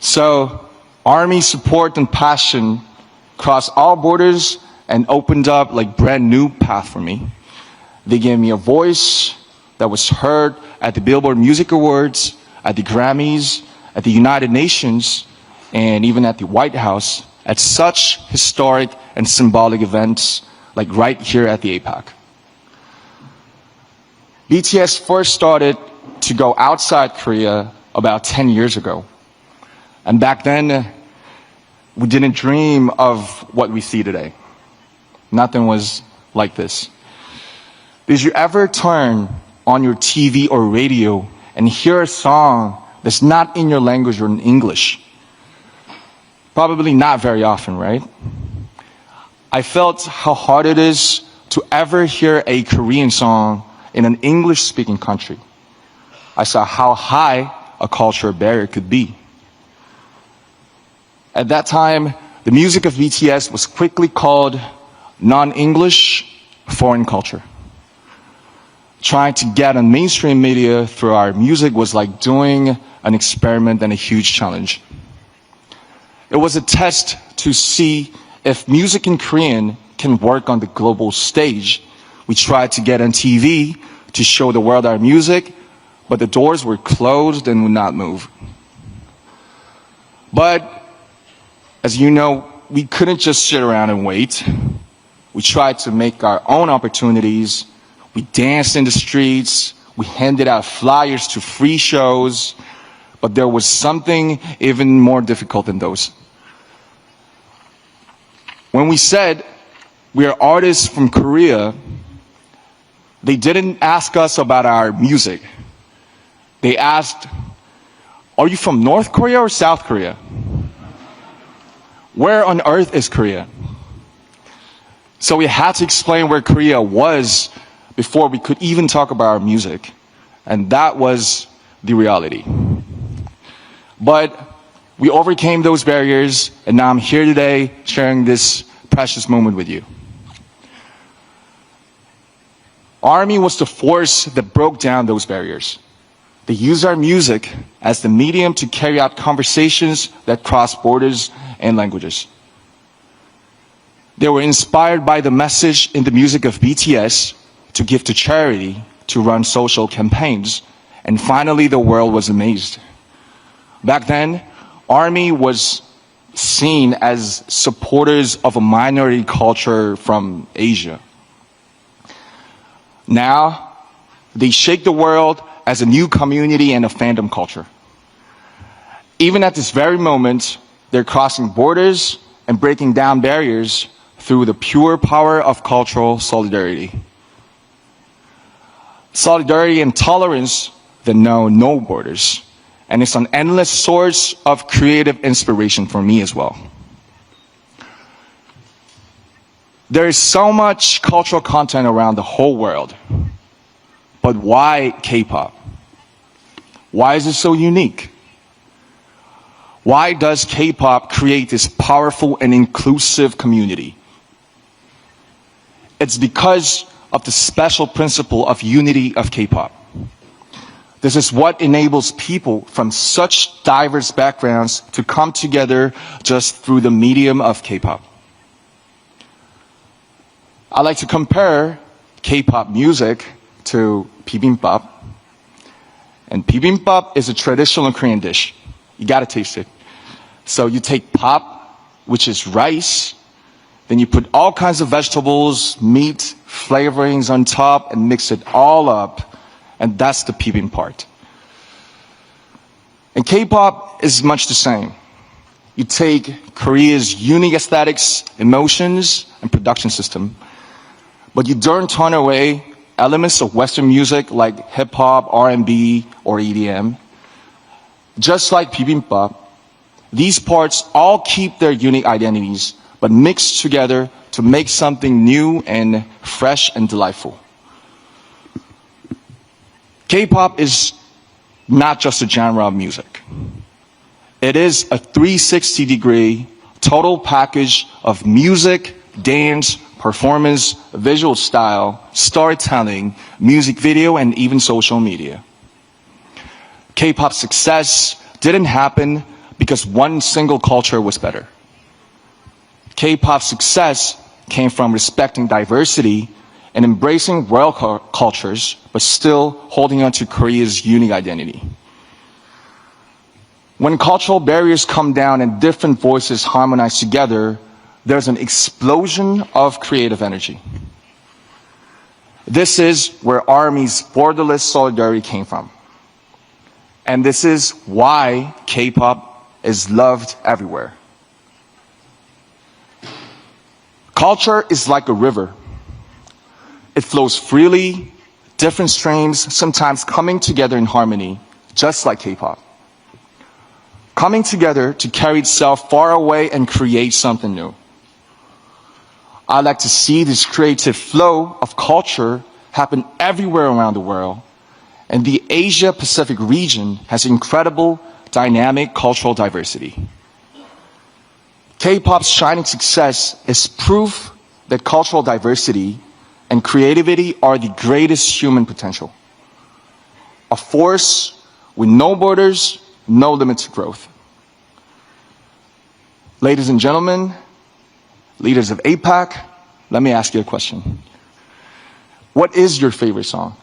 So ARMY support and passion crossed all borders and opened up like brand new path for me. They gave me a voice that was heard at the Billboard Music Awards, at the Grammys, at the United Nations, and even at the White House, at such historic and symbolic events like right here at the APEC. BTS first started to go outside Korea about 10 years ago. And back then, we didn't dream of what we see today. Nothing was like this. Did you ever turn on your TV or radio and hear a song that's not in your language or in English? Probably not very often, right? I felt how hard it is to ever hear a Korean song in an English-speaking country. I saw how high a cultural barrier could be. At that time, the music of BTS was quickly called non-English foreign culture. Trying to get on mainstream media through our music was like doing an experiment and a huge challenge. It was a test to see if music in Korean can work on the global stage. We tried to get on TV to show the world our music, but the doors were closed and would not move. But as you know, we couldn't just sit around and wait. We tried to make our own opportunities. We danced in the streets. We handed out flyers to free shows. But there was something even more difficult than those. When we said we are artists from Korea, they didn't ask us about our music. They asked, are you from North Korea or South Korea? Where on earth is Korea? So we had to explain where Korea was before we could even talk about our music. And that was the reality. But we overcame those barriers, and now I'm here today sharing this precious moment with you. ARMY was the force that broke down those barriers. They used our music as the medium to carry out conversations that cross borders and languages. They were inspired by the message in the music of BTS to give to charity, to run social campaigns, and finally the world was amazed. Back then, ARMY was seen as supporters of a minority culture from Asia. Now, they shake the world as a new community and a fandom culture. Even at this very moment, they're crossing borders and breaking down barriers through the pure power of cultural solidarity. Solidarity and tolerance that know no borders. And it's an endless source of creative inspiration for me as well. There is so much cultural content around the whole world. But why K-pop? Why is it so unique? Why does K-pop create this powerful and inclusive community? It's because of the special principle of unity of K-pop. This is what enables people from such diverse backgrounds to come together just through the medium of K-pop. I like to compare K-pop music to bibimbap. And bibimbap is a traditional Korean dish. You gotta taste it. So you take pop, which is rice, then you put all kinds of vegetables, meat, flavorings on top, and mix it all up. And that's the bibimbap part. And K-pop is much the same. You take Korea's unique aesthetics, emotions, and production system, but you don't turn away elements of Western music like hip-hop, R&B, or EDM. Just like bibimbap, these parts all keep their unique identities, but mix together to make something new and fresh and delightful. K-pop is not just a genre of music. It is a 360-degree total package of music, dance, performance, visual style, storytelling, music video, and even social media. K-pop's success didn't happen because one single culture was better. K-pop's success came from respecting diversity and embracing world cultures, but still holding on to Korea's unique identity. When cultural barriers come down and different voices harmonize together, there's an explosion of creative energy. This is where ARMY's borderless solidarity came from. And this is why K-pop is loved everywhere. Culture is like a river. It flows freely, different streams, sometimes coming together in harmony, just like K-pop. Coming together to carry itself far away and create something new. I like to see this creative flow of culture happen everywhere around the world, and the Asia-Pacific region has incredible, dynamic cultural diversity. K-pop's shining success is proof that cultural diversity and creativity are the greatest human potential. A force with no borders, no limit to growth. Ladies and gentlemen, leaders of APEC, let me ask you a question. What is your favorite song?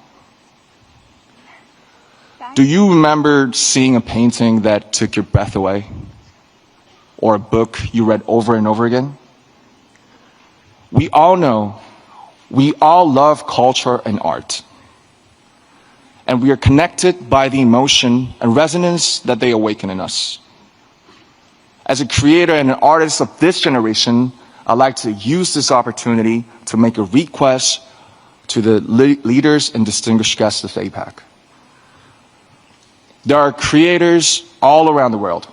Do you remember seeing a painting that took your breath away? Or a book you read over and over again? We all know, we all love culture and art. And we are connected by the emotion and resonance that they awaken in us. As a creator and an artist of this generation, I'd like to use this opportunity to make a request to the leaders and distinguished guests of APEC. There are creators all around the world.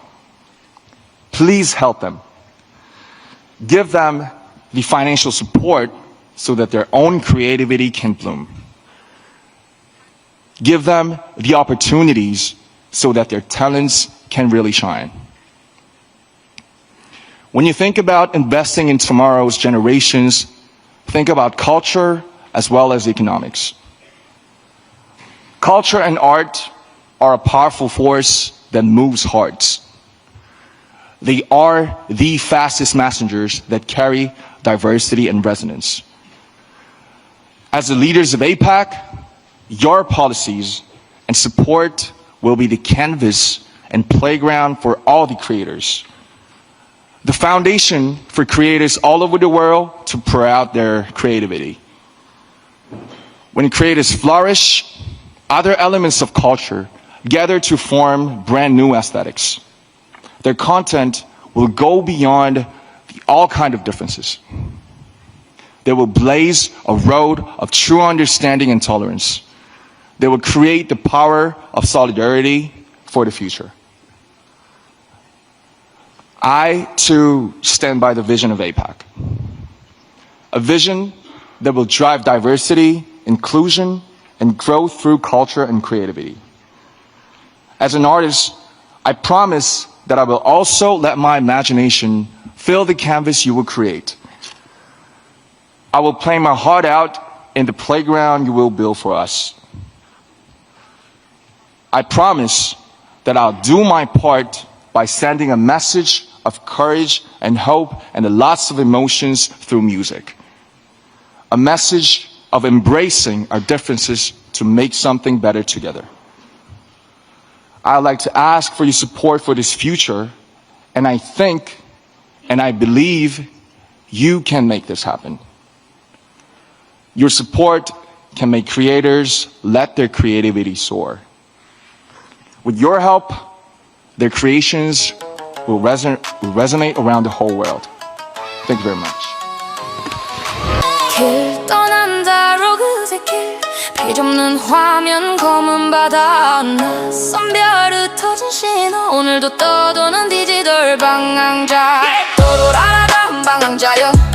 Please help them. Give them the financial support so that their own creativity can bloom. Give them the opportunities so that their talents can really shine. When you think about investing in tomorrow's generations, think about culture as well as economics. Culture and art are a powerful force that moves hearts. They are the fastest messengers that carry diversity and resonance. As the leaders of APEC, your policies and support will be the canvas and playground for all the creators. The foundation for creators all over the world to pour out their creativity. When creators flourish, other elements of culture gather to form brand new aesthetics. Their content will go beyond all kinds of differences. They will blaze a road of true understanding and tolerance. They will create the power of solidarity for the future. I, too, stand by the vision of APEC. A vision that will drive diversity, inclusion, and growth through culture and creativity. As an artist, I promise that I will also let my imagination fill the canvas you will create. I will play my heart out in the playground you will build for us. I promise that I'll do my part by sending a message of courage and hope and lots of emotions through music. A message of embracing our differences to make something better together. I'd like to ask for your support for this future, and I think and I believe you can make this happen. Your support can make creators let their creativity soar. With your help, their creations will resonate around the whole world. Thank you very much. 길 떠난 자로 그새 길 비좁는 화면 검은 바다 낯선 별 흩어진 신호 오늘도 떠도는 디지털 방황자 또돌아라 방황자여